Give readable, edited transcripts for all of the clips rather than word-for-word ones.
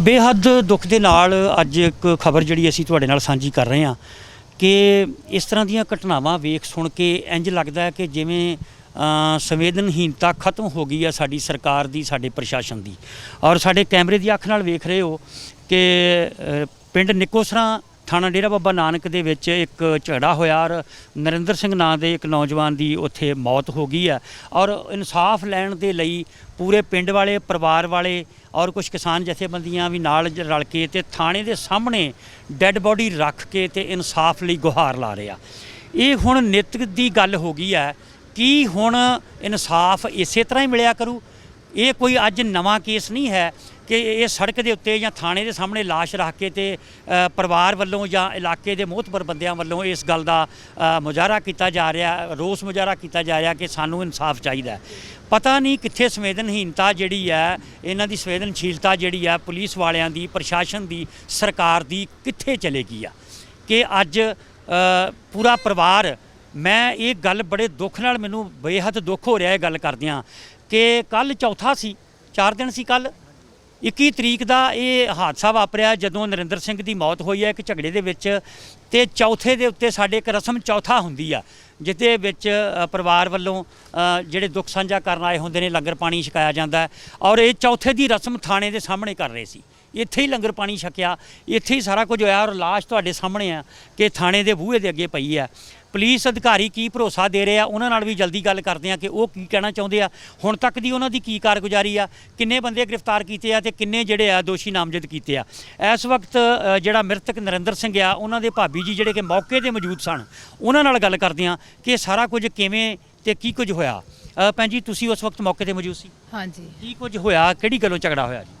ਬੇਹੱਦ ਦੁੱਖ ਦੇ ਨਾਲ ਅੱਜ ਇੱਕ ਖਬਰ ਜਿਹੜੀ ਅਸੀਂ ਤੁਹਾਡੇ ਨਾਲ ਸਾਂਝੀ ਕਰ ਰਹੇ ਹਾਂ ਕਿ ਇਸ ਤਰ੍ਹਾਂ ਦੀਆਂ ਘਟਨਾਵਾਂ ਵੇਖ ਸੁਣ ਕੇ ਇੰਜ ਲੱਗਦਾ ਹੈ ਕਿ ਜਿਵੇਂ ਸੰਵੇਦਨਹੀਨਤਾ ਖਤਮ ਹੋ ਗਈ ਹੈ ਸਾਡੀ ਸਰਕਾਰ ਦੀ, ਸਾਡੇ ਪ੍ਰਸ਼ਾਸਨ ਦੀ। ਔਰ ਸਾਡੇ ਕੈਮਰੇ ਦੀ ਅੱਖ ਨਾਲ ਵੇਖ ਰਹੇ ਹੋ ਕਿ ਪਿੰਡ ਨਿੱਕੋਸਰਾਂ ਥਾਣਾ ਡੇਰਾ ਬਾਬਾ ਨਾਨਕ ਦੇ ਵਿੱਚ ਇੱਕ ਝਗੜਾ ਹੋਇਆ ਔਰ ਨਰਿੰਦਰ ਸਿੰਘ ਨਾਂ ਦੇ ਇੱਕ ਨੌਜਵਾਨ ਦੀ ਉੱਥੇ ਮੌਤ ਹੋ ਗਈ ਹੈ। ਔਰ ਇਨਸਾਫ ਲੈਣ ਦੇ ਲਈ ਪੂਰੇ ਪਿੰਡ ਵਾਲੇ, ਪਰਿਵਾਰ ਵਾਲੇ ਔਰ ਕੁਝ ਕਿਸਾਨ ਜਥੇਬੰਦੀਆਂ ਵੀ ਨਾਲ ਰਲ ਕੇ ਤੇ ਥਾਣੇ ਦੇ ਸਾਹਮਣੇ ਡੈੱਡ ਬੋਡੀ ਰੱਖ ਕੇ ਤੇ ਇਨਸਾਫ ਲਈ ਗੁਹਾਰ ਲਾ ਰਹੇ ਆ। ਇਹ ਹੁਣ ਨਿੱਤ ਦੀ ਗੱਲ ਹੋ ਗਈ ਹੈ ਕਿ ਹੁਣ ਇਨਸਾਫ ਇਸੇ ਤਰ੍ਹਾਂ ਹੀ ਮਿਲਿਆ ਕਰੂ। ਇਹ ਕੋਈ ਅੱਜ ਨਵਾਂ ਕੇਸ ਨਹੀਂ ਹੈ ਕਿ ਇਹ ਸੜਕ ਦੇ ਉੱਤੇ ਜਾਂ ਥਾਣੇ ਦੇ ਸਾਹਮਣੇ ਲਾਸ਼ ਰੱਖ ਕੇ ਤੇ ਪਰਿਵਾਰ ਵੱਲੋਂ ਜਾਂ ਇਲਾਕੇ ਦੇ ਮੋਹਤਬਰ ਬੰਦਿਆਂ ਵੱਲੋਂ ਇਸ ਗੱਲ ਦਾ ਮੁਜ਼ਾਹਰਾ ਕੀਤਾ ਜਾ ਰਿਹਾ, ਰੋਸ ਮੁਜ਼ਾਹਰਾ ਕੀਤਾ ਜਾ ਰਿਹਾ ਕਿ ਸਾਨੂੰ ਇਨਸਾਫ ਚਾਹੀਦਾ। ਪਤਾ ਨਹੀਂ ਕਿੱਥੇ ਸੰਵੇਦਨਹੀਨਤਾ ਜਿਹੜੀ ਹੈ, ਇਹਨਾਂ ਦੀ ਸੰਵੇਦਨਸ਼ੀਲਤਾ ਜਿਹੜੀ ਹੈ ਪੁਲਿਸ ਵਾਲਿਆਂ ਦੀ, ਪ੍ਰਸ਼ਾਸਨ ਦੀ, ਸਰਕਾਰ ਦੀ ਕਿੱਥੇ ਚਲੇ ਗਈ ਆ ਕਿ ਅੱਜ ਪੂਰਾ ਪਰਿਵਾਰ, ਮੈਂ ਇਹ ਗੱਲ ਬੜੇ ਦੁੱਖ ਨਾਲ, ਮੈਨੂੰ ਬੇਹੱਦ ਦੁੱਖ ਹੋ ਰਿਹਾ ਇਹ ਗੱਲ ਕਰਦਿਆਂ ਕਿ ਕੱਲ੍ਹ ਚੌਥਾ ਸੀ, 4 ਦਿਨ ਸੀ, ਕੱਲ੍ਹ 21 ਤਰੀਕ ਦਾ ਇਹ ਹਾਦਸਾ ਵਾਪਰਿਆ ਜਦੋਂ ਨਰਿੰਦਰ ਸਿੰਘ ਦੀ ਮੌਤ ਹੋਈ ਹੈ ਇੱਕ ਝਗੜੇ ਦੇ ਵਿੱਚ। ਤੇ ਚੌਥੇ ਦੇ ਉੱਤੇ ਸਾਡੇ ਇੱਕ ਰਸਮ ਚੌਥਾ ਹੁੰਦੀ ਆ ਜਿਹਦੇ ਵਿੱਚ ਪਰਿਵਾਰ ਵੱਲੋਂ ਜਿਹੜੇ ਦੁੱਖ ਸਾਂਝਾ ਕਰਨ ਆਏ ਹੁੰਦੇ ਨੇ ਲੰਗਰ ਪਾਣੀ ਛਕਾਇਆ ਜਾਂਦਾ। ਔਰ ਇਹ ਚੌਥੇ ਦੀ ਰਸਮ ਥਾਣੇ ਦੇ ਸਾਹਮਣੇ ਕਰ ਰਹੇ ਸੀ, ਇੱਥੇ ਹੀ ਲੰਗਰ ਪਾਣੀ ਛਕਿਆ, ਇੱਥੇ ਹੀ ਸਾਰਾ ਕੁਝ ਹੋਇਆ। ਔਰ ਲਾਸ਼ ਤੁਹਾਡੇ ਸਾਹਮਣੇ ਆ ਕਿ ਥਾਣੇ ਦੇ ਬੂਹੇ ਦੇ ਅੱਗੇ ਪਈ ਆ। ਪੁਲਿਸ ਅਧਿਕਾਰੀ ਕੀ ਭਰੋਸਾ ਦੇ ਰਹੇ ਆ, ਉਹਨਾਂ ਨਾਲ ਵੀ ਜਲਦੀ ਗੱਲ ਕਰਦੇ ਆ ਕਿ ਉਹ ਕੀ ਕਹਿਣਾ ਚਾਹੁੰਦੇ ਆ, ਹੁਣ ਤੱਕ ਦੀ ਉਹਨਾਂ ਦੀ ਕੀ ਕਾਰਗੁਜ਼ਾਰੀ ਆ, ਕਿੰਨੇ ਬੰਦੇ ਗ੍ਰਿਫਤਾਰ ਕੀਤੇ ਆ ਤੇ ਕਿੰਨੇ ਜਿਹੜੇ ਆ ਦੋਸ਼ੀ ਨਾਮਜ਼ਦ ਕੀਤੇ ਆ। ਇਸ ਵਕਤ ਜਿਹੜਾ ਮ੍ਰਿਤਕ ਨਰਿੰਦਰ ਸਿੰਘ ਆ, ਉਹਨਾਂ ਦੇ ਭਾਬੀ ਜੀ ਜਿਹੜੇ ਕਿ ਮੌਕੇ 'ਤੇ ਮੌਜੂਦ ਸਨ, ਉਹਨਾਂ ਨਾਲ ਗੱਲ ਕਰਦੇ ਆ ਕਿ ਸਾਰਾ ਕੁਝ ਕਿਵੇਂ ਤੇ ਕੀ ਕੁਝ ਹੋਇਆ। ਭੈਣ ਜੀ, ਤੁਸੀਂ ਉਸ ਵਕਤ ਮੌਕੇ 'ਤੇ ਮੌਜੂਦ ਸੀ? ਹਾਂਜੀ। ਕੀ ਕੁਝ ਹੋਇਆ, ਕਿਹੜੀ ਗੱਲੋਂ ਝਗੜਾ ਹੋਇਆ ਜੀ?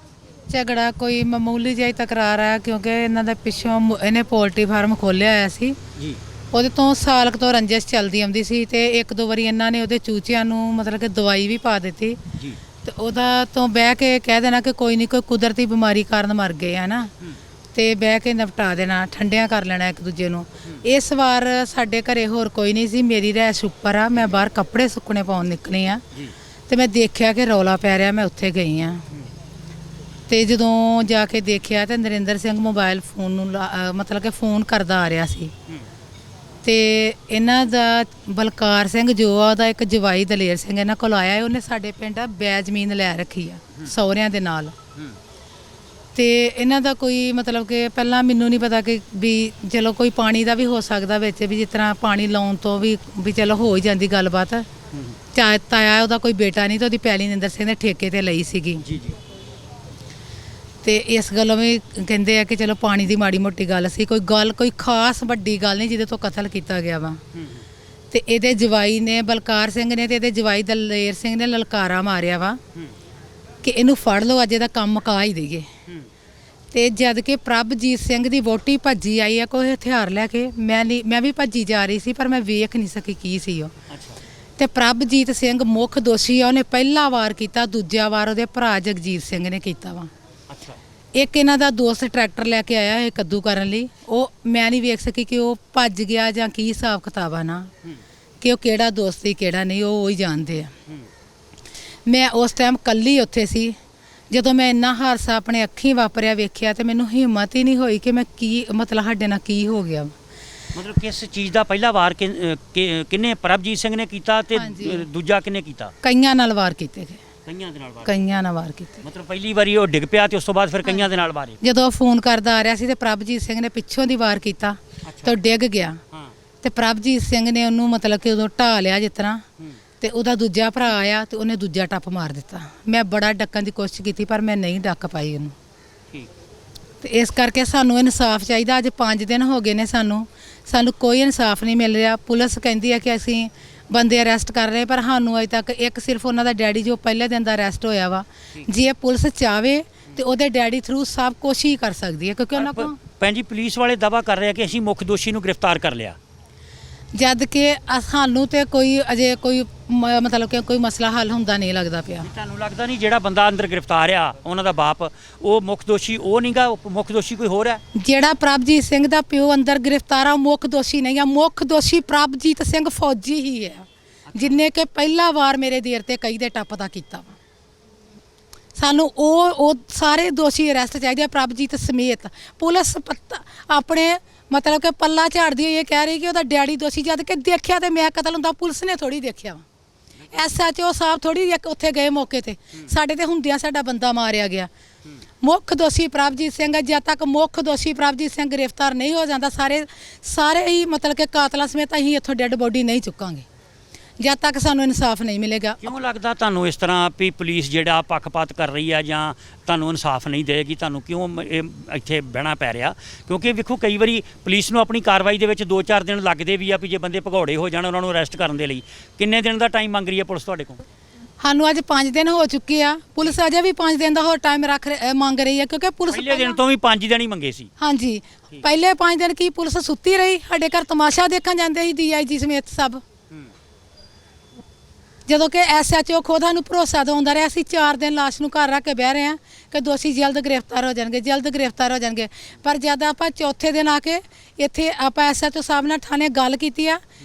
ਝਗੜਾ ਕੋਈ ਮਾਮੂਲੀ ਜਿਹਾ ਤਕਰਾਰ ਆ ਕਿਉਂਕਿ ਇਹਨਾਂ ਦਾ ਪਿੱਛੋਂ ਇਹਨੇ ਪੋਲਟਰੀ ਫਾਰਮ ਖੋਲ੍ਹਿਆ ਹੋਇਆ ਸੀ ਜੀ। ਉਹਦੇ ਤੋਂ ਸਾਲ ਕੁ ਤੋਂ ਰੰਜਿਸ਼ ਚੱਲਦੀ ਆਉਂਦੀ ਸੀ ਤੇ ਇੱਕ ਦੋ ਵਾਰੀ ਇਹਨਾਂ ਨੇ ਉਹਦੇ ਚੂਚਿਆਂ ਨੂੰ ਮਤਲਬ ਕਿ ਦਵਾਈ ਵੀ ਪਾ ਦਿੱਤੀ ਜੀ। ਤੇ ਉਹਦਾ ਤੋਂ ਬਹਿ ਕੇ ਕਹਿ ਦੇਣਾ ਕਿ ਕੋਈ ਨਹੀਂ, ਕੋਈ ਕੁਦਰਤੀ ਬਿਮਾਰੀ ਕਾਰਨ ਮਰ ਗਏ ਹੈ ਨਾ, ਤੇ ਬਹਿ ਕੇ ਨਿਪਟਾ ਦੇਣਾ, ਠੰਡਿਆਂ ਕਰ ਲੈਣਾ ਇੱਕ ਦੂਜੇ ਨੂੰ। ਇਸ ਵਾਰ ਸਾਡੇ ਘਰੇ ਹੋਰ ਕੋਈ ਨਹੀਂ ਸੀ, ਮੇਰੀ ਰਹਿਸ਼ ਉੱਪਰ ਆ, ਮੈਂ ਬਾਹਰ ਕੱਪੜੇ ਸੁੱਕਣੇ ਪਾਉਣ ਨਿਕਲੀ ਆ ਤੇ ਮੈਂ ਦੇਖਿਆ ਕਿ ਰੌਲਾ ਪੈ ਰਿਹਾ, ਮੈਂ ਉੱਥੇ ਗਈ ਆ। ਤੇ ਜਦੋਂ ਜਾ ਕੇ ਦੇਖਿਆ ਤੇ ਨਰਿੰਦਰ ਸਿੰਘ ਮੋਬਾਈਲ ਫੋਨ ਨੂੰ ਮਤਲਬ ਕਿ ਫੋਨ ਕਰਦਾ ਆ ਰਿਹਾ ਸੀ। ਤੇ ਇਹਨਾਂ ਦਾ ਬਲਕਾਰ ਸਿੰਘ ਜੋ ਆ, ਉਹਦਾ ਇੱਕ ਜਵਾਈ ਦਲੇਰ ਸਿੰਘ ਇਹਨਾਂ ਕੋਲ ਆਇਆ। ਉਹਨੇ ਸਾਡੇ ਪਿੰਡ ਬੈ ਜ਼ਮੀਨ ਲੈ ਰੱਖੀ ਆ ਸਹੁਰਿਆਂ ਦੇ ਨਾਲ। ਤੇ ਇਹਨਾਂ ਦਾ ਕੋਈ ਮਤਲਬ ਕਿ ਪਹਿਲਾਂ ਮੈਨੂੰ ਨਹੀਂ ਪਤਾ ਕਿ ਵੀ ਚਲੋ ਕੋਈ ਪਾਣੀ ਦਾ ਵੀ ਹੋ ਸਕਦਾ ਵਿੱਚ, ਵੀ ਜਿਸ ਤਰ੍ਹਾਂ ਪਾਣੀ ਲਾਉਣ ਤੋਂ ਵੀ ਚਲੋ ਹੋ ਹੀ ਜਾਂਦੀ ਗੱਲਬਾਤ। ਤਾਇਆ ਉਹਦਾ ਕੋਈ ਬੇਟਾ ਨਹੀਂ ਤੇ ਉਹਦੀ ਪੈਲੀ ਨਰਿੰਦਰ ਸਿੰਘ ਨੇ ਠੇਕੇ ਤੇ ਲਈ ਸੀਗੀ ਜੀ। ਤੇ ਇਸ ਗੱਲੋਂ ਵੀ ਕਹਿੰਦੇ ਆ ਕਿ ਚਲੋ ਪਾਣੀ ਦੀ ਮਾੜੀ ਮੋਟੀ ਗੱਲ ਸੀ, ਕੋਈ ਖਾਸ ਵੱਡੀ ਗੱਲ ਨਹੀਂ ਜਿਹਦੇ ਤੋਂ ਕਤਲ ਕੀਤਾ ਗਿਆ ਵਾ। ਤੇ ਇਹਦੇ ਜਵਾਈ ਨੇ, ਬਲਕਾਰ ਸਿੰਘ ਨੇ, ਤੇ ਇਹਦੇ ਜਵਾਈ ਦਲੇਰ ਸਿੰਘ ਨੇ ਲਲਕਾਰਾ ਮਾਰਿਆ ਵਾ ਕਿ ਇਹਨੂੰ ਫੜ ਲਓ, ਅੱਜ ਇਹਦਾ ਕੰਮ ਮੁਕਾ ਹੀ ਦੇਈਏ। ਤੇ ਜਦ ਕਿ ਪ੍ਰਭਜੀਤ ਸਿੰਘ ਦੀ ਵਹੁਟੀ ਭੱਜੀ ਆਈ ਆ ਕੋਈ ਹਥਿਆਰ ਲੈ ਕੇ, ਮੈਂ ਵੀ ਭੱਜੀ ਜਾ ਰਹੀ ਸੀ ਪਰ ਮੈਂ ਵੇਖ ਨਹੀਂ ਸਕੀ ਕੀ ਸੀ ਉਹ। ਤੇ ਪ੍ਰਭਜੀਤ ਸਿੰਘ ਮੁੱਖ ਦੋਸ਼ੀ ਆ, ਉਹਨੇ ਪਹਿਲਾ ਵਾਰ ਕੀਤਾ, ਦੂਜਾ ਵਾਰ ਉਹਦੇ ਭਰਾ ਜਗਜੀਤ ਸਿੰਘ ਨੇ ਕੀਤਾ ਵਾ। ਇੱਕ ਇਹਨਾਂ ਦਾ ਦੋਸਤ ਟਰੈਕਟਰ ਲੈ ਕੇ ਆਇਆ ਇਹ ਕੱਦੂ ਕਰਨ ਲਈ, ਉਹ ਮੈਂ ਨਹੀਂ ਵੇਖ ਸਕੀ ਕਿ ਉਹ ਭੱਜ ਗਿਆ ਜਾਂ ਕੀ ਹਿਸਾਬ ਕਿਤਾਬ ਆ ਨਾ, ਕਿ ਉਹ ਕਿਹੜਾ ਦੋਸਤ ਸੀ ਕਿਹੜਾ ਨਹੀਂ, ਉਹ ਹੀ ਜਾਣਦੇ ਆ। ਮੈਂ ਉਸ ਟਾਈਮ ਕੱਲੀ ਉੱਥੇ ਸੀ। ਜਦੋਂ ਮੈਂ ਇੰਨਾ ਹਾਦਸਾ ਆਪਣੇ ਅੱਖੀਂ ਵਾਪਰਿਆ ਵੇਖਿਆ ਤੇ ਮੈਨੂੰ ਹਿੰਮਤ ਹੀ ਨਹੀਂ ਹੋਈ ਕਿ ਮੈਂ ਕੀ ਮਤਲਬ ਸਾਡੇ ਨਾਲ ਕੀ ਹੋ ਗਿਆ। ਮਤਲਬ ਕਿਸ ਚੀਜ਼ ਦਾ ਪਹਿਲਾ ਵਾਰ ਕਿੰਨੇ, ਪ੍ਰਭਜੀਤ ਸਿੰਘ ਨੇ ਕੀਤਾ ਤੇ ਦੂਜਾ ਕਿੰਨੇ ਕੀਤਾ? ਕਈਆਂ ਨਾਲ ਵਾਰ ਕੀਤੇ ਗਏ। ਕਈਆਂ ਨਾਲ ਵਾਰ ਕੀਤੇ। ਮਤਲਬ ਪਹਿਲੀ ਵਾਰੀ ਉਹ ਡਿੱਗ ਪਿਆ ਤੇ ਉਸ ਤੋਂ ਬਾਅਦ ਫਿਰ ਕਈਆਂ ਦੇ ਨਾਲ ਵਾਰੇ। ਜਦੋਂ ਫੋਨ ਕਰਦਾ ਆ ਰਿਹਾ ਸੀ ਤੇ ਪ੍ਰਭਜੀਤ ਸਿੰਘ ਨੇ ਪਿੱਛੋਂ ਦੀ ਵਾਰ ਕੀਤਾ ਤੇ ਉਹ ਡਿੱਗ ਗਿਆ। ਤੇ ਪ੍ਰਭਜੀਤ ਸਿੰਘ ਨੇ ਉਹਨੂੰ ਮਤਲਬ ਕਿ ਉਦੋਂ ਢਾਹ ਲਿਆ ਜਿਸ ਤਰ੍ਹਾਂ, ਤੇ ਉਹਦਾ ਦੂਜਾ ਭਰਾ ਆਇਆ ਤੇ ਉਹਨੇ ਦੂਜਾ ਟੱਪ ਮਾਰ ਦਿੱਤਾ। ਮੈਂ ਬੜਾ ਡੱਕਣ ਦੀ ਕੋਸ਼ਿਸ਼ ਕੀਤੀ ਪਰ ਮੈਂ ਨਹੀਂ ਡੱਕ ਪਾਈ ਉਹਨੂੰ। ਤੇ ਇਸ ਕਰਕੇ ਸਾਨੂੰ ਇਨਸਾਫ ਚਾਹੀਦਾ। ਅੱਜ 5 ਦਿਨ ਹੋ ਗਏ ਨੇ, ਸਾਨੂੰ ਕੋਈ ਇਨਸਾਫ ਨਹੀਂ ਮਿਲ ਰਿਹਾ। ਪੁਲਿਸ ਕਹਿੰਦੀ ਹੈ ਕਿ ਅਸੀਂ ਬੰਦੇ ਅਰੈਸਟ ਕਰ ਰਹੇ, ਪਰ ਸਾਨੂੰ ਅਜੇ ਤੱਕ ਇੱਕ ਸਿਰਫ ਉਹਨਾਂ ਦਾ ਡੈਡੀ ਜੋ ਪਹਿਲੇ ਦਿਨ ਦਾ ਅਰੈਸਟ ਹੋਇਆ ਵਾ। ਜੇ ਪੁਲਿਸ ਚਾਹਵੇ ਤੇ ਉਹਦੇ ਡੈਡੀ ਥਰੂ ਸਭ ਕੁਛ ਹੀ ਕਰ ਸਕਦੀ ਹੈ ਕਿਉਂਕਿ ਉਹਨਾਂ ਕੋਲ। ਭੈਣ ਜੀ, ਪੁਲਿਸ ਵਾਲੇ ਦਾਅਵਾ ਕਰ ਰਹੇ ਆ ਕਿ ਅਸੀਂ ਮੁੱਖ ਦੋਸ਼ੀ ਨੂੰ ਗ੍ਰਿਫਤਾਰ ਕਰ ਲਿਆ, ਜਦ ਕਿ ਸਾਨੂੰ ਤੇ ਕੋਈ ਅਜੇ ਕੋਈ ਮਤਲਬ ਕਿ ਕੋਈ ਮਸਲਾ ਹੱਲ ਹੁੰਦਾ ਨਹੀਂ ਲੱਗਦਾ ਪਿਆ। ਤੁਹਾਨੂੰ ਲੱਗਦਾ ਨਹੀਂ ਜਿਹੜਾ ਬੰਦਾ ਅੰਦਰ ਗ੍ਰਿਫਤਾਰ ਆ ਉਹਨਾਂ ਦਾ ਬਾਪ, ਉਹ ਮੁੱਖ ਦੋਸ਼ੀ ਉਹ ਨਹੀਂਗਾ, ਮੁੱਖ ਦੋਸ਼ੀ ਕੋਈ ਹੋਰ ਹੈ? ਜਿਹੜਾ ਪ੍ਰਭਜੀਤ ਸਿੰਘ ਦਾ ਪਿਓ ਅੰਦਰ ਗ੍ਰਿਫਤਾਰ ਆ ਉਹ ਮੁੱਖ ਦੋਸ਼ੀ ਨਹੀਂ ਆ। ਮੁੱਖ ਦੋਸ਼ੀ ਪ੍ਰਭਜੀਤ ਸਿੰਘ ਫੌਜੀ ਹੀ ਹੈ, ਜਿੰਨੇ ਕਿ ਪਹਿਲਾ ਵਾਰ ਮੇਰੇ ਦੇਰ ਤੇ ਕਈ ਦੇ ਟੱਪ ਦਾ ਕੀਤਾ ਵਾ। ਸਾਨੂੰ ਉਹ ਸਾਰੇ ਦੋਸ਼ੀ ਅਰੈਸਟ ਚਾਹੀਦੇ ਆ, ਪ੍ਰਭਜੀਤ ਸਮੇਤ। ਪੁਲਿਸ ਆਪਣੇ ਮਤਲਬ ਕਿ ਪੱਲਾ ਝਾੜਦੀ ਹੋਈ ਇਹ ਕਹਿ ਰਹੀ ਕਿ ਉਹਦਾ ਡੈਡੀ ਦੋਸ਼ੀ, ਜਦ ਕਿ ਦੇਖਿਆ ਤੇ ਮੈਂ ਕਤਲ ਹੁੰਦਾ ਪੁਲਿਸ ਨੇ ਥੋੜੀ ਦੇਖਿਆ ਵਾ। SHO ਸਾਹਿਬ ਥੋੜੀ ਉੱਥੇ ਗਏ ਮੌਕੇ ਤੇ, ਸਾਡੇ ਤੇ ਹੁੰਦਿਆਂ ਸਾਡਾ ਬੰਦਾ ਮਾਰਿਆ ਗਿਆ। ਮੁੱਖ ਦੋਸ਼ੀ ਪ੍ਰਭਜੀਤ ਸਿੰਘ ਹੈ, ਜਦ ਤੱਕ ਮੁੱਖ ਦੋਸ਼ੀ ਪ੍ਰਭਜੀਤ ਸਿੰਘ ਗ੍ਰਿਫਤਾਰ ਨਹੀਂ ਹੋ ਜਾਂਦਾ ਸਾਰੇ ਹੀ ਮਤਲਬ ਕਿ ਕਾਤਲਾਂ ਸਮੇਤ ਅਸੀਂ ਇੱਥੋਂ ਡੈੱਡ ਬੋਡੀ ਨਹੀਂ ਚੁੱਕਾਂਗੇ ਜਦ ਤੱਕ ਸਾਨੂੰ ਇਨਸਾਫ ਨਹੀਂ ਮਿਲੇਗਾ। ਕਿਉਂ ਲੱਗਦਾ ਤੁਹਾਨੂੰ ਇਸ ਤਰ੍ਹਾਂ ਵੀ ਪੁਲਿਸ ਜਿਹੜਾ ਪੱਖਪਾਤ ਕਰ ਰਹੀ ਆ ਜਾਂ ਤੁਹਾਨੂੰ ਇਨਸਾਫ ਨਹੀਂ ਦੇਗੀ? ਤੁਹਾਨੂੰ ਕਿਉਂ ਇਹ ਇੱਥੇ ਬਹਿਣਾ ਪੈ ਰਿਹਾ? ਕਿਉਂਕਿ ਵੇਖੋ ਕਈ ਵਾਰੀ ਪੁਲਿਸ ਨੂੰ ਆਪਣੀ ਕਾਰਵਾਈ ਦੇ ਵਿੱਚ 2-4 ਦਿਨ ਲੱਗਦੇ ਵੀ ਆ ਵੀ ਜੇ ਬੰਦੇ ਭਗੌੜੇ ਹੋ ਜਾਣ ਉਹਨਾਂ ਨੂੰ ਅਰੈਸਟ ਕਰਨ ਦੇ ਲਈ। ਕਿੰਨੇ ਦਿਨ ਦਾ ਟਾਈਮ ਮੰਗ ਰਹੀ ਹੈ ਪੁਲਿਸ ਤੁਹਾਡੇ ਕੋਲ? ਸਾਨੂੰ ਅੱਜ 5 ਦਿਨ ਹੋ ਚੁੱਕੇ ਆ, ਪੁਲਿਸ ਅਜੇ ਵੀ 5 ਦਿਨ ਦਾ ਹੋਰ ਟਾਈਮ ਮੰਗ ਰਹੀ ਹੈ ਕਿਉਂਕਿ ਪੁਲਿਸ ਪਹਿਲੇ ਦਿਨ ਤੋਂ ਵੀ 5 ਦਿਨ ਹੀ ਮੰਗੇ ਸੀ। ਹਾਂਜੀ, ਪਹਿਲੇ 5 ਦਿਨ ਕੀ ਪੁਲਿਸ ਸੁੱਤੀ ਰਹੀ? ਸਾਡੇ ਘਰ ਤਮਾਸ਼ਾ ਦੇਖਣ ਜਾਂਦੇ ਸੀ DIG ਸਮੇਤ ਸਭ। ਜਦੋਂ ਕਿ SHO ਖੁਦ ਸਾਨੂੰ ਭਰੋਸਾ ਦਿਵਾਉਂਦਾ ਰਿਹਾ, ਅਸੀਂ 4 ਦਿਨ ਲਾਸ਼ ਨੂੰ ਘਰ ਰੱਖ ਕੇ ਬਹਿ ਰਹੇ ਹਾਂ ਕਿ ਦੋਸ਼ੀ ਜਲਦ ਗ੍ਰਿਫਤਾਰ ਹੋ ਜਾਣਗੇ, ਜਲਦ ਗ੍ਰਿਫਤਾਰ ਹੋ ਜਾਣਗੇ। ਪਰ ਜਦ ਆਪਾਂ ਚੌਥੇ ਦਿਨ ਆ ਕੇ ਇੱਥੇ ਆਪਾਂ SHO ਸਾਹਿਬ ਨਾਲ ਥਾਣੇ ਗੱਲ ਕੀਤੀ ਆ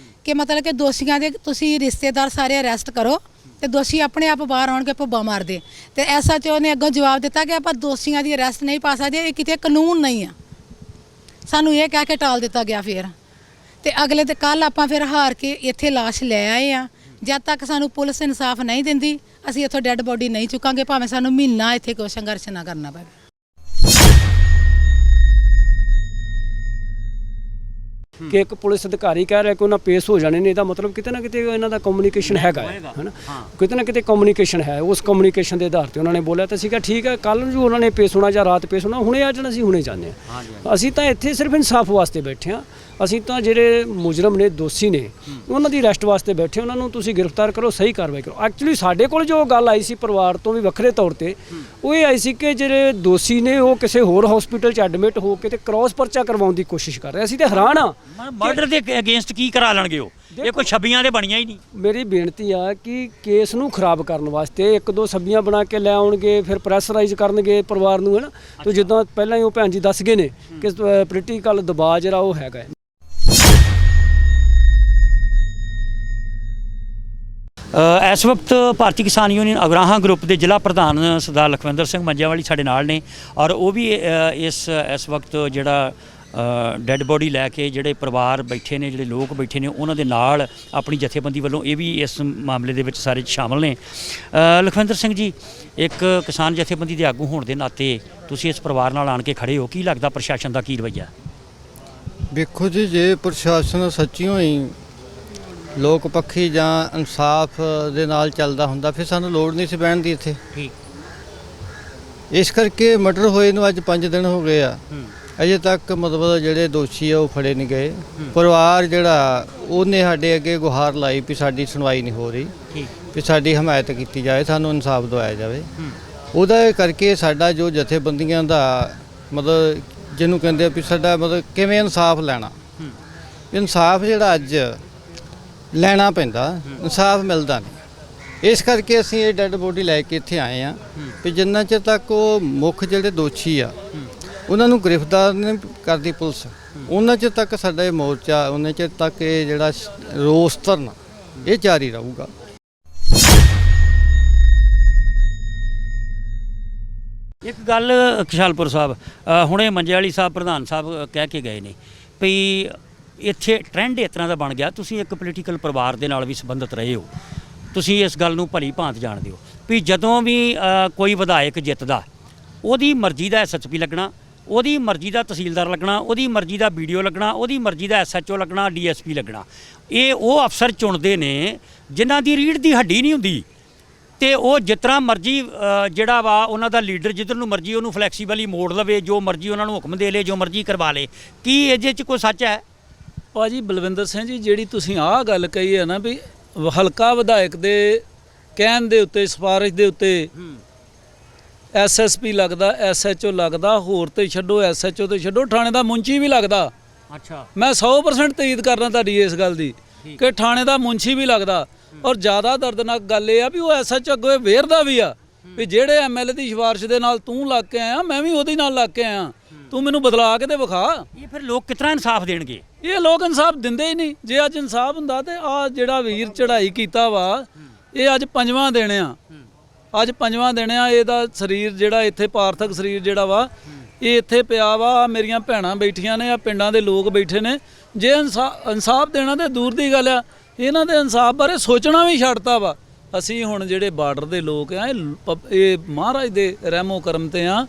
ਕਿ ਮਤਲਬ ਕਿ ਦੋਸ਼ੀਆਂ ਦੇ ਤੁਸੀਂ ਰਿਸ਼ਤੇਦਾਰ ਸਾਰੇ ਅਰੈਸਟ ਕਰੋ ਤੇ ਦੋਸ਼ੀ ਆਪਣੇ ਆਪ ਬਾਹਰ ਆਉਣਗੇ ਭੁੱਬਾ ਮਾਰਦੇ, ਤੇ SHO ਨੇ ਅੱਗੋਂ ਜਵਾਬ ਦਿੱਤਾ ਕਿ ਆਪਾਂ ਦੋਸ਼ੀਆਂ ਦੀ ਅਰੈਸਟ ਨਹੀਂ ਪਾ ਸਕਦੇ, ਇਹ ਕਿਤੇ ਕਾਨੂੰਨ ਨਹੀਂ ਆ। ਸਾਨੂੰ ਇਹ ਕਹਿ ਕੇ ਟਾਲ ਦਿੱਤਾ ਗਿਆ। ਫਿਰ ਤੇ ਅਗਲੇ ਤੇ ਕੱਲ ਆਪਾਂ ਫਿਰ ਹਾਰ ਕੇ ਇੱਥੇ ਲਾਸ਼ ਲੈ ਆਏ ਆ। ਜਦ ਤੱਕ ਸਾਨੂੰ ਪੁਲਿਸ ਇਨਸਾਫ ਨਹੀਂ ਦਿੰਦੀ ਅਸੀਂ ਇੱਥੋਂ ਡੈੱਡ ਬੋਡੀ ਨਹੀਂ ਚੁੱਕਾਂਗੇ, ਭਾਵੇਂ ਸਾਨੂੰ ਮਹੀਨਾ ਇੱਥੇ ਕੋਈ ਸੰਘਰਸ਼ ਨਾ ਕਰਨਾ ਪਵੇ। ਕਿ ਇੱਕ ਪੁਲਿਸ ਅਧਿਕਾਰੀ ਕਹਿ ਰਿਹਾ ਕਿ ਉਹਨਾਂ ਪੇਸ਼ ਹੋ ਜਾਣੇ ਨੇ, ਇਹਦਾ ਮਤਲਬ ਕਿਤੇ ਨਾ ਕਿਤੇ ਇਹਨਾਂ ਦਾ ਕਮਿਊਨੀਕੇਸ਼ਨ ਹੈਗਾ ਹੈ ਨਾ, ਕਿਤੇ ਨਾ ਕਿਤੇ ਕਮਿਊਨੀਕੇਸ਼ਨ ਹੈ। ਉਸ ਕਮਿਊਨੀਕੇਸ਼ਨ ਦੇ ਆਧਾਰ ਤੇ ਉਹਨਾਂ ਨੇ ਬੋਲਿਆ ਤਾਂ ਸੀਗਾ ਠੀਕ ਹੈ ਕੱਲ ਨੂੰ ਉਹਨਾਂ ਨੇ ਪੇਸ਼ ਹੋਣਾ ਜਾਂ ਰਾਤ ਪੇਸ਼ ਹੋਣਾ, ਹੁਣੇ ਆ ਜਾਣਾ, ਅਸੀਂ ਹੁਣੇ ਜਾਂਦੇ ਹਾਂ। ਅਸੀਂ ਤਾਂ ਇੱਥੇ ਸਿਰਫ ਇਨਸਾਫ ਵਾਸਤੇ ਬੈਠੇ ਹਾਂ। ਅਸੀਂ ਤਾਂ ਜਿਹੜੇ ਮੁਜਰਮ ਨੇ, ਦੋਸ਼ੀ ਨੇ, ਉਹਨਾਂ ਦੀ ਅਰੈਸਟ ਵਾਸਤੇ ਬੈਠੇ, ਉਹਨਾਂ ਨੂੰ ਤੁਸੀਂ ਗ੍ਰਿਫਤਾਰ ਕਰੋ, ਸਹੀ ਕਾਰਵਾਈ ਕਰੋ। ਐਕਚੁਅਲੀ ਸਾਡੇ ਕੋਲ ਜੋ ਗੱਲ ਆਈ ਸੀ ਪਰਿਵਾਰ ਤੋਂ ਵੀ ਵੱਖਰੇ ਤੌਰ ਤੇ, ਉਹ ਇਹ ਆਈ ਸੀ ਕਿ ਜਿਹੜੇ ਦੋਸ਼ੀ ਨੇ ਉਹ ਕਿਸੇ ਹੋਰ ਹਸਪੀਟਲ 'ਚ ਐਡਮਿਟ ਹੋ ਕੇ ਤੇ ਕ੍ਰਾਸ ਪਰਚਾ ਕਰਵਾਉਣ ਦੀ ਕੋਸ਼ਿਸ਼ ਕਰ ਰਹੇ। ਅਸੀਂ ਤੇ ਹੈਰਾਨ ਆ, ਮਰਡਰ ਦੇ ਅਗੇਂਸਟ ਕੀ ਕਰਾ ਲੈਣਗੇ ਉਹ? ਇਹ ਕੋਈ ਛੱਬੀਆਂ ਦੇ ਬਣੀਆਂ ਹੀ ਨਹੀਂ। ਮੇਰੀ ਬੇਨਤੀ ਆ ਕਿ ਕੇਸ ਨੂੰ ਖਰਾਬ ਕਰਨ ਵਾਸਤੇ 1-2 ਛੱਬੀਆਂ ਬਣਾ ਕੇ ਲੈ ਆਉਣਗੇ, ਫਿਰ ਪ੍ਰੈਸ਼ਰਾਈਜ਼ ਕਰਨਗੇ ਪਰਿਵਾਰ ਨੂੰ, ਹੈ ਨਾ। ਤੇ ਜਿੱਦਾਂ ਪਹਿਲਾਂ ਹੀ ਉਹ ਭੈਣ ਜੀ ਦੱਸ ਗਏ ਨੇ ਕਿ ਪੋਲੀਟੀਕਲ ਦਬਾਅ ਜਿਹੜਾ ਉਹ ਹੈਗਾ। ਇਸ ਵਕਤ ਭਾਰਤੀ ਕਿਸਾਨ ਯੂਨੀਅਨ ਅਗਰਾਹਾਂ ਗਰੁੱਪ ਦੇ ਜ਼ਿਲ੍ਹਾ ਪ੍ਰਧਾਨ ਸਰਦਾਰ ਲਖਵਿੰਦਰ ਸਿੰਘ ਮੰਜੇਵਾਲੀ ਸਾਡੇ ਨਾਲ ਨੇ, ਔਰ ਉਹ ਵੀ ਇਸ ਵਕਤ ਜਿਹੜਾ ਡੈੱਡ ਬੋਡੀ ਲੈ ਕੇ ਜਿਹੜੇ ਪਰਿਵਾਰ ਬੈਠੇ ਨੇ, ਜਿਹੜੇ ਲੋਕ ਬੈਠੇ ਨੇ, ਉਹਨਾਂ ਦੇ ਨਾਲ ਆਪਣੀ ਜਥੇਬੰਦੀ ਵੱਲੋਂ ਇਹ ਵੀ ਇਸ ਮਾਮਲੇ ਦੇ ਵਿੱਚ ਸਾਰੇ ਸ਼ਾਮਲ ਨੇ। ਲਖਵਿੰਦਰ ਸਿੰਘ ਜੀ, ਇੱਕ ਕਿਸਾਨ ਜਥੇਬੰਦੀ ਦੇ ਆਗੂ ਹੋਣ ਦੇ ਨਾਤੇ ਤੁਸੀਂ ਇਸ ਪਰਿਵਾਰ ਨਾਲ ਆਣ ਕੇ ਖੜੇ ਹੋ, ਕੀ ਲੱਗਦਾ ਪ੍ਰਸ਼ਾਸਨ ਦਾ ਕੀ ਰਵੱਈਆ? ਵੇਖੋ ਜੀ, ਜੇ ਪ੍ਰਸ਼ਾਸਨ ਸੱਚੀਓ ਹੀ ਲੋਕ ਪੱਖੀ ਜਾਂ ਇਨਸਾਫ ਦੇ ਨਾਲ ਚੱਲਦਾ ਹੁੰਦਾ ਫਿਰ ਸਾਨੂੰ ਲੋੜ ਨਹੀਂ ਸੀ ਬਹਿਣ ਦੀ ਇੱਥੇ। ਇਸ ਕਰਕੇ ਮਰਡਰ ਹੋਏ ਨੂੰ ਅੱਜ 5 ਦਿਨ ਹੋ ਗਏ ਆ, ਅਜੇ ਤੱਕ ਮਤਲਬ ਜਿਹੜੇ ਦੋਸ਼ੀ ਆ ਉਹ ਫੜੇ ਨਹੀਂ ਗਏ। ਪਰਿਵਾਰ ਜਿਹੜਾ ਉਹਨੇ ਸਾਡੇ ਅੱਗੇ ਗੁਹਾਰ ਲਾਈ ਵੀ ਸਾਡੀ ਸੁਣਵਾਈ ਨਹੀਂ ਹੋ ਰਹੀ, ਵੀ ਸਾਡੀ ਹਮਾਇਤ ਕੀਤੀ ਜਾਵੇ, ਸਾਨੂੰ ਇਨਸਾਫ ਦਿਵਾਇਆ ਜਾਵੇ। ਉਹਦਾ ਕਰਕੇ ਸਾਡਾ ਜੋ ਜਥੇਬੰਦੀਆਂ ਦਾ ਮਤਲਬ ਜਿਹਨੂੰ ਕਹਿੰਦੇ ਆ ਵੀ ਸਾਡਾ ਮਤਲਬ ਕਿਵੇਂ ਇਨਸਾਫ ਲੈਣਾ, ਇਨਸਾਫ ਜਿਹੜਾ ਅੱਜ ਲੈਣਾ ਪੈਂਦਾ, ਇਨਸਾਫ ਮਿਲਦਾ ਨਹੀਂ। ਇਸ ਕਰਕੇ ਅਸੀਂ ਇਹ ਡੈੱਡ ਬੋਡੀ ਲੈ ਕੇ ਇੱਥੇ ਆਏ ਹਾਂ ਵੀ ਜਿੰਨਾ ਚਿਰ ਤੱਕ ਉਹ ਮੁੱਖ ਜਿਹੜੇ ਦੋਸ਼ੀ ਆ ਉਹਨਾਂ ਨੂੰ ਗ੍ਰਿਫਤਾਰ ਨਹੀਂ ਕਰਦੀ ਪੁਲਿਸ, ਉਹਨਾਂ ਚਿਰ ਤੱਕ ਸਾਡਾ ਇਹ ਮੋਰਚਾ, ਉਹਨਾਂ ਚਿਰ ਤੱਕ ਇਹ ਜਿਹੜਾ ਰੋਸ ਧਰਨਾ ਇਹ ਜਾਰੀ ਰਹੂਗਾ। ਇੱਕ ਗੱਲ ਖੁਸ਼ਹਾਲਪੁਰ ਸਾਹਿਬ, ਹੁਣੇ ਮੰਜੇਵਾਲੀ ਸਾਹਿਬ ਪ੍ਰਧਾਨ ਸਾਹਿਬ ਕਹਿ ਕੇ ਗਏ ਨੇ ਵੀ ਇੱਥੇ ਟ੍ਰੈਂਡ ਇਸ ਤਰ੍ਹਾਂ ਦਾ ਬਣ ਗਿਆ, ਤੁਸੀਂ ਇੱਕ ਪੋਲੀਟੀਕਲ ਪਰਿਵਾਰ ਦੇ ਨਾਲ ਵੀ ਸੰਬੰਧਿਤ ਰਹੇ ਹੋ, ਤੁਸੀਂ ਇਸ ਗੱਲ ਨੂੰ ਭਲੀ ਭਾਂਤ ਜਾਣਦੇ ਹੋ ਵੀ ਜਦੋਂ ਵੀ ਕੋਈ ਵਿਧਾਇਕ ਜਿੱਤਦਾ ਉਹਦੀ ਮਰਜ਼ੀ ਦਾ SHP ਲੱਗਣਾ, ਉਹਦੀ ਮਰਜ਼ੀ ਦਾ ਤਹਿਸੀਲਦਾਰ ਲੱਗਣਾ, ਉਹਦੀ ਮਰਜ਼ੀ ਦਾ BDO ਲੱਗਣਾ, ਉਹਦੀ ਮਰਜ਼ੀ ਦਾ SHO ਲੱਗਣਾ, DSP ਲੱਗਣਾ। ਇਹ ਉਹ ਅਫਸਰ ਚੁਣਦੇ ਨੇ ਜਿਨ੍ਹਾਂ ਦੀ ਰੀੜ੍ਹ ਦੀ ਹੱਡੀ ਨਹੀਂ ਹੁੰਦੀ, ਤੇ ਉਹ ਜਿਸ ਤਰ੍ਹਾਂ ਮਰਜ਼ੀ ਜਿਹੜਾ ਵਾ ਉਹਨਾਂ ਦਾ ਲੀਡਰ ਜਿੱਧਰ ਨੂੰ ਮਰਜ਼ੀ ਉਹਨੂੰ ਫਲੈਕਸੀਬਲੀ ਮੋੜ ਲਵੇ, ਜੋ ਮਰਜ਼ੀ ਉਹਨਾਂ ਨੂੰ ਹੁਕਮ ਦੇ ਲੇ, ਜੋ ਮਰਜ਼ੀ ਕਰਵਾ ਲੇ। ਕੀ ਇਹਦੇ 'ਚ ਕੋਈ ਸੱਚ ਹੈ? ਭਾਜੀ ਬਲਵਿੰਦਰ ਸਿੰਘ ਜੀ, ਜਿਹੜੀ ਤੁਸੀਂ ਆਹ ਗੱਲ ਕਹੀ ਹੈ ਨਾ ਵੀ ਹਲਕਾ ਵਿਧਾਇਕ ਦੇ ਕਹਿਣ ਦੇ ਉੱਤੇ, ਸਿਫਾਰਿਸ਼ ਦੇ ਉੱਤੇ SSP ਲੱਗਦਾ, SHO ਲੱਗਦਾ, ਹੋਰ ਤੇ ਛੱਡੋ, SHO ਤੇ ਛੱਡੋ, ਥਾਣੇ ਦਾ ਮੁੰਸ਼ੀ ਵੀ ਲੱਗਦਾ। ਅੱਛਾ, ਮੈਂ 100% ਤਈਦ ਕਰਨਾ ਤੁਹਾਡੀ ਇਸ ਗੱਲ ਦੀ ਕਿ ਥਾਣੇ ਦਾ ਮੁੰਸ਼ੀ ਵੀ ਲੱਗਦਾ। ਔਰ ਜ਼ਿਆਦਾ ਦਰਦਨਾਕ ਗੱਲ ਇਹ ਆ ਵੀ ਉਹ SHO ਅੱਗੇ ਵੇਰਦਾ ਵੀ ਆ ਵੀ ਜਿਹੜੇ MLA ਦੀ ਸਿਫਾਰਿਸ਼ ਦੇ ਨਾਲ ਤੂੰ ਲੱਗ ਕੇ ਆਇਆ, ਮੈਂ ਵੀ ਉਹਦੇ ਨਾਲ ਲੱਗ ਕੇ ਆਇਆ, ਤੂੰ ਮੈਨੂੰ ਬਦਲਾ ਕੇ ਤੇ ਵਿਖਾ। ਇਹ ਫਿਰ ਲੋਕ ਕਿਸ ਤਰ੍ਹਾਂ ਇਨਸਾਫ ਦੇਣਗੇ? ਇਹ ਲੋਕ ਇਨਸਾਫ ਦਿੰਦੇ ਹੀ ਨਹੀਂ। ਜੇ ਅੱਜ ਇਨਸਾਫ ਹੁੰਦਾ ਤੇ ਆ ਜਿਹੜਾ ਵੀਰ ਚੜ੍ਹਾਈ ਕੀਤਾ ਵਾ, ਇਹ ਅੱਜ 5ਵਾਂ ਦਿਨ ਆ, ਅੱਜ 5ਵਾਂ ਦਿਨ ਆ ਇਹਦਾ ਸਰੀਰ ਜਿਹੜਾ ਇੱਥੇ ਪਾਰਥਕ ਸਰੀਰ ਜਿਹੜਾ ਵਾ ਇਹ ਇੱਥੇ ਪਿਆ ਵਾ। ਆਹ ਮੇਰੀਆਂ ਭੈਣਾਂ ਬੈਠੀਆਂ ਨੇ, ਆ ਪਿੰਡਾਂ ਦੇ ਲੋਕ ਬੈਠੇ ਨੇ। ਜੇ ਇਨਸਾਫ ਦੇਣਾ ਤੇ ਦੂਰ ਦੀ ਗੱਲ ਆ, ਇਹਨਾਂ ਦੇ ਇਨਸਾਫ ਬਾਰੇ ਸੋਚਣਾ ਵੀ ਛੱਡਤਾ ਵਾ। ਅਸੀਂ ਹੁਣ ਜਿਹੜੇ ਬਾਰਡਰ ਦੇ ਲੋਕ ਆ ਇਹ ਮਹਾਰਾਜ ਦੇ ਰਹਿਮੋ ਕਰਮ ਤੇ ਆ।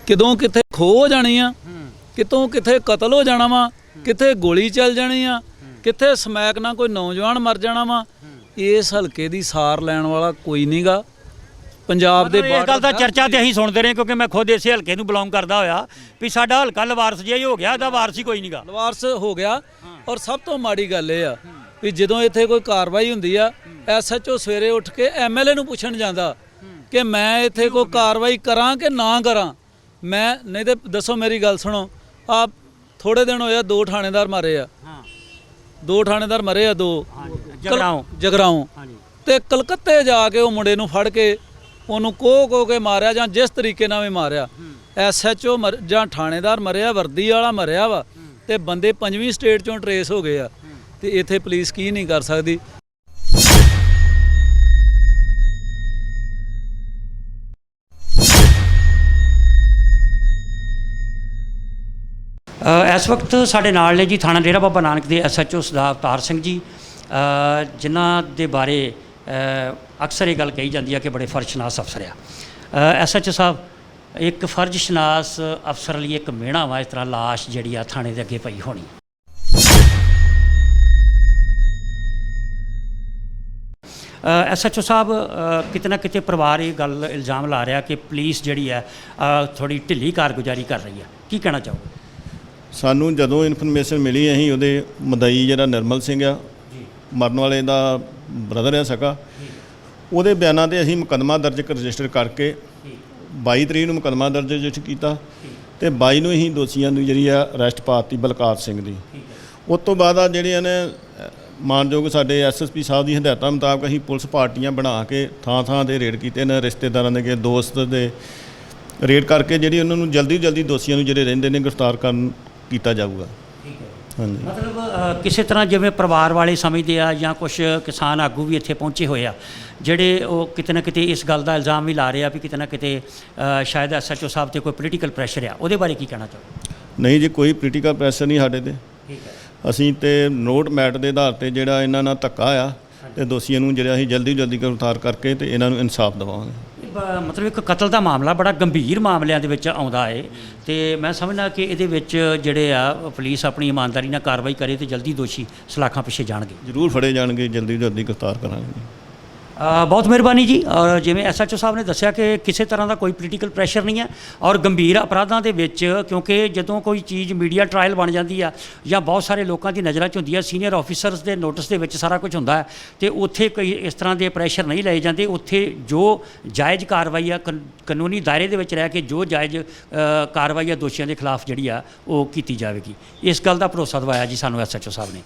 ਕਿਦੋਂ ਕਿੱਥੇ ਖੋ ਹੋ ਜਾਣੀ ਆ, ਕਿਤੋਂ ਕਿੱਥੇ ਕਤਲ ਹੋ ਜਾਣਾ ਵਾ, ਕਿੱਥੇ ਗੋਲੀ ਚੱਲ ਜਾਣੀ ਆ, ਕਿੱਥੇ ਸਮੈਕ ਨਾਲ ਕੋਈ ਨੌਜਵਾਨ ਮਰ ਜਾਣਾ ਵਾ। ਇਸ ਹਲਕੇ ਦੀ ਸਾਰ ਲੈਣ ਵਾਲਾ ਕੋਈ ਨਹੀਂਗਾ ਪੰਜਾਬ ਦੇ। ਇਸ ਗੱਲ ਦਾ ਚਰਚਾ ਤੇ ਅਸੀਂ ਸੁਣਦੇ ਰਹੇ ਕਿਉਂਕਿ ਮੈਂ ਖੁਦ ਇਸੇ ਹਲਕੇ ਨੂੰ ਬਿਲੋਂਗ ਕਰਦਾ ਹੋਇਆ ਵੀ ਸਾਡਾ ਹਲਕਾ ਲਵਾਰਸ ਜਿਹਾ ਹੀ ਹੋ ਗਿਆ, ਇਹਦਾ ਵਾਰਸ ਹੀ ਕੋਈ ਨਹੀਂਗਾ। ਲਵਾਰਸ ਹੋ ਗਿਆ। ਔਰ ਸਭ ਤੋਂ ਮਾੜੀ ਗੱਲ ਇਹ ਆ ਵੀ ਜਦੋਂ ਇੱਥੇ ਕੋਈ ਕਾਰਵਾਈ ਹੁੰਦੀ ਆ, SHO ਸਵੇਰੇ ਉੱਠ ਕੇ MLA ਨੂੰ ਪੁੱਛਣ ਜਾਂਦਾ ਕਿ ਮੈਂ ਇੱਥੇ ਕੋਈ ਕਾਰਵਾਈ ਕਰਾਂ ਕਿ ਨਾ ਕਰਾਂ। ਮੈਂ ਨਹੀਂ ਤੇ ਦੱਸੋ, ਮੇਰੀ ਗੱਲ ਸੁਣੋ, ਆ ਥੋੜੇ ਦਿਨ ਹੋਇਆ 2 ਥਾਣੇਦਾਰ ਮਾਰੇ ਆ। 2 ਥਾਣੇਦਾਰ ਮਰੇ ਆ, 2 ਜਗਰਾਓਂ ਤੇ ਕਲਕੱਤੇ ਜਾ ਕੇ ਉਹ ਮੁੰਡੇ ਨੂੰ ਫੜ ਕੇ ਉਹਨੂੰ ਕੋਹ ਕੇ ਮਾਰਿਆ, ਜਾਂ ਜਿਸ ਤਰੀਕੇ ਨਾਲ ਵੀ ਮਾਰਿਆ। SHO ਜਾਂ ਥਾਣੇਦਾਰ ਮਰਿਆ, ਵਰਦੀ ਵਾਲਾ ਮਰਿਆ ਵਾ, ਤੇ ਬੰਦੇ 5ਵੀਂ ਸਟੇਟ ਚੋਂ ਟਰੇਸ ਹੋ ਗਏ ਆ। ਤੇ ਇੱਥੇ ਪੁਲਿਸ ਕੀ ਨਹੀਂ ਕਰ ਸਕਦੀ। ਇਸ ਵਕਤ ਸਾਡੇ ਨਾਲ ਨੇ ਜੀ ਥਾਣਾ ਡੇਰਾ ਬਾਬਾ ਨਾਨਕ ਦੇ SHO ਸਰਦਾਰ ਅਵਤਾਰ ਸਿੰਘ ਜੀ, ਜਿਨ੍ਹਾਂ ਦੇ ਬਾਰੇ ਅਕਸਰ ਇਹ ਗੱਲ ਕਹੀ ਜਾਂਦੀ ਹੈ ਕਿ ਬੜੇ ਫਰਜ਼ਸ਼ਨਾਸ ਅਫਸਰ ਆ। SHO ਸਾਹਿਬ, ਇੱਕ ਫਰਜ਼ਸ਼ਨਾਸ ਅਫਸਰ ਲਈ ਇੱਕ ਮਿਹਣਾ ਵਾ ਇਸ ਤਰ੍ਹਾਂ ਲਾਸ਼ ਜਿਹੜੀ ਆ ਥਾਣੇ ਦੇ ਅੱਗੇ ਪਈ ਹੋਣੀ। SHO ਸਾਹਿਬ, ਕਿਤੇ ਨਾ ਕਿਤੇ ਪਰਿਵਾਰ ਇਹ ਗੱਲ ਇਲਜ਼ਾਮ ਲਾ ਰਿਹਾ ਕਿ ਪੁਲਿਸ ਜਿਹੜੀ ਹੈ ਥੋੜੀ ਢਿੱਲੀ ਕਾਰਗੁਜ਼ਾਰੀ ਕਰ ਰਹੀ ਹੈ, ਕੀ ਕਹਿਣਾ ਚਾਹੋਗੇ? ਸਾਨੂੰ ਜਦੋਂ ਇਨਫੋਰਮੇਸ਼ਨ ਮਿਲੀ, ਅਸੀਂ ਉਹਦੇ ਮਦਈ ਜਿਹੜਾ ਨਿਰਮਲ ਸਿੰਘ ਆ, ਮਰਨ ਵਾਲੇ ਦਾ ਬ੍ਰਦਰ ਆ ਸਕਾ, ਉਹਦੇ ਬਿਆਨਾਂ ਤੇ ਅਸੀਂ ਮੁਕੱਦਮਾ ਦਰਜ ਰਜਿਸਟਰ ਕਰਕੇ 22 ਤਰੀਕ ਨੂੰ ਮੁਕੱਦਮਾ ਦਰਜ ਰਜਿਸਟਰ ਕੀਤਾ ਤੇ 22 ਨੂੰ ਅਸੀਂ ਦੋਸ਼ੀਆਂ ਨੂੰ ਜਿਹੜੀ ਆ ਅਰੈਸਟ ਪਾਤੀ, ਬਲਕਾਰ ਸਿੰਘ ਦੀ। ਉਸ ਤੋਂ ਬਾਅਦ ਆ ਜਿਹੜੀਆਂ ਨੇ ਮਾਨਯੋਗ ਸਾਡੇ SSP ਸਾਹਿਬ ਦੀ ਹਦਾਇਤਾਂ ਮੁਤਾਬਕ ਅਸੀਂ ਪੁਲਿਸ ਪਾਰਟੀਆਂ ਬਣਾ ਕੇ ਥਾਂ ਤੇ ਰੇਡ ਕੀਤੇ ਨੇ, ਰਿਸ਼ਤੇਦਾਰਾਂ ਦੇ ਦੋਸਤ ਦੇ ਰੇਡ ਕਰਕੇ ਜਿਹੜੀ ਉਹਨਾਂ ਨੂੰ ਜਲਦੀ ਦੋਸ਼ੀਆਂ ਨੂੰ ਜਿਹੜੇ ਰਹਿੰਦੇ ਨੇ ਗ੍ਰਿਫਤਾਰ ਕੀਤਾ ਜਾਊਗਾ। ਹਾਂਜੀ, ਮਤਲਬ ਕਿਸੇ ਤਰ੍ਹਾਂ ਜਿਵੇਂ ਪਰਿਵਾਰ ਵਾਲੇ ਸਮਝਦੇ ਆ ਜਾਂ ਕੁਝ ਕਿਸਾਨ ਆਗੂ ਵੀ ਇੱਥੇ ਪਹੁੰਚੇ ਹੋਏ ਆ, ਜਿਹੜੇ ਉਹ ਕਿਤੇ ਨਾ ਕਿਤੇ ਇਸ ਗੱਲ ਦਾ ਇਲਜ਼ਾਮ ਵੀ ਲਾ ਰਹੇ ਆ ਵੀ ਕਿਤੇ ਨਾ ਕਿਤੇ ਸ਼ਾਇਦ SHO ਸਾਹਿਬ ਤੇ ਕੋਈ ਪੋਲੀਟੀਕਲ ਪ੍ਰੈਸ਼ਰ ਆ, ਉਹਦੇ ਬਾਰੇ ਕੀ ਕਹਿਣਾ ਚਾਹੋ? ਨਹੀਂ ਜੀ, ਕੋਈ ਪੋਲੀਟੀਕਲ ਪ੍ਰੈਸ਼ਰ ਨਹੀਂ ਸਾਡੇ ਤੇ। ਅਸੀਂ ਤੇ ਨੋਟ ਮੈਟ ਦੇ ਆਧਾਰ ਤੇ ਜਿਹੜਾ ਇਹਨਾਂ ਨਾਲ ਧੱਕਾ ਆ ਤੇ ਦੋਸ਼ੀਆਂ ਨੂੰ ਜਿਹੜਾ ਅਸੀਂ ਜਲਦੀ ਗ੍ਰਿਫਤਾਰ ਕਰਕੇ ਤੇ ਇਹਨਾਂ ਨੂੰ ਇਨਸਾਫ ਦਿਵਾਵਾਂਗੇ। ਮਤਲਬ ਇੱਕ ਕਤਲ ਦਾ ਮਾਮਲਾ ਬੜਾ ਗੰਭੀਰ ਮਾਮਲਿਆਂ ਦੇ ਵਿੱਚ ਆਉਂਦਾ ਹੈ ਤੇ ਮੈਂ ਸਮਝਦਾ ਕਿ ਇਹਦੇ ਵਿੱਚ ਜਿਹੜੇ ਆ ਪੁਲਿਸ ਆਪਣੀ ਇਮਾਨਦਾਰੀ ਨਾਲ ਕਾਰਵਾਈ ਕਰੇ ਤੇ ਜਲਦੀ ਦੋਸ਼ੀ ਸਲਾਖਾਂ ਪਿੱਛੇ ਜਾਣਗੇ, ਜ਼ਰੂਰ ਫੜੇ ਜਾਣਗੇ, ਜਲਦੀ ਗ੍ਰਿਫਤਾਰ ਕਰਾਂਗੇ। ਬਹੁਤ ਮਿਹਰਬਾਨੀ ਜੀ। ਔਰ ਜਿਵੇਂ SHO ਸਾਹਿਬ ਨੇ ਦੱਸਿਆ ਕਿ ਕਿਸੇ ਤਰ੍ਹਾਂ ਦਾ ਕੋਈ ਪੋਲੀਟੀਕਲ ਪ੍ਰੈਸ਼ਰ ਨਹੀਂ ਹੈ ਔਰ ਗੰਭੀਰ ਅਪਰਾਧਾਂ ਦੇ ਵਿੱਚ, ਕਿਉਂਕਿ ਜਦੋਂ ਕੋਈ ਚੀਜ਼ ਮੀਡੀਆ ਟ੍ਰਾਇਲ ਬਣ ਜਾਂਦੀ ਆ ਜਾਂ ਬਹੁਤ ਸਾਰੇ ਲੋਕਾਂ ਦੀ ਨਜ਼ਰਾਂ 'ਚ ਹੁੰਦੀ ਆ, ਸੀਨੀਅਰ ਆਫੀਸਰਸ ਦੇ ਨੋਟਿਸ ਦੇ ਵਿੱਚ ਸਾਰਾ ਕੁਝ ਹੁੰਦਾ ਹੈ ਤੇ ਉੱਥੇ ਕੋਈ ਇਸ ਤਰ੍ਹਾਂ ਦੇ ਪ੍ਰੈਸ਼ਰ ਨਹੀਂ ਲਏ ਜਾਂਦੇ। ਉੱਥੇ ਜੋ ਜਾਇਜ਼ ਕਾਰਵਾਈ ਆ, ਕਾਨੂੰਨੀ ਦਾਇਰੇ ਦੇ ਵਿੱਚ ਰਹਿ ਕੇ ਜੋ ਜਾਇਜ਼ ਕਾਰਵਾਈ ਆ ਦੋਸ਼ੀਆਂ ਦੇ ਖਿਲਾਫ ਜਿਹੜੀ ਆ ਉਹ ਕੀਤੀ ਜਾਵੇਗੀ। ਇਸ ਗੱਲ ਦਾ ਭਰੋਸਾ ਦਿਵਾਇਆ ਜੀ ਸਾਨੂੰ SHO ਸਾਹਿਬ ਨੇ।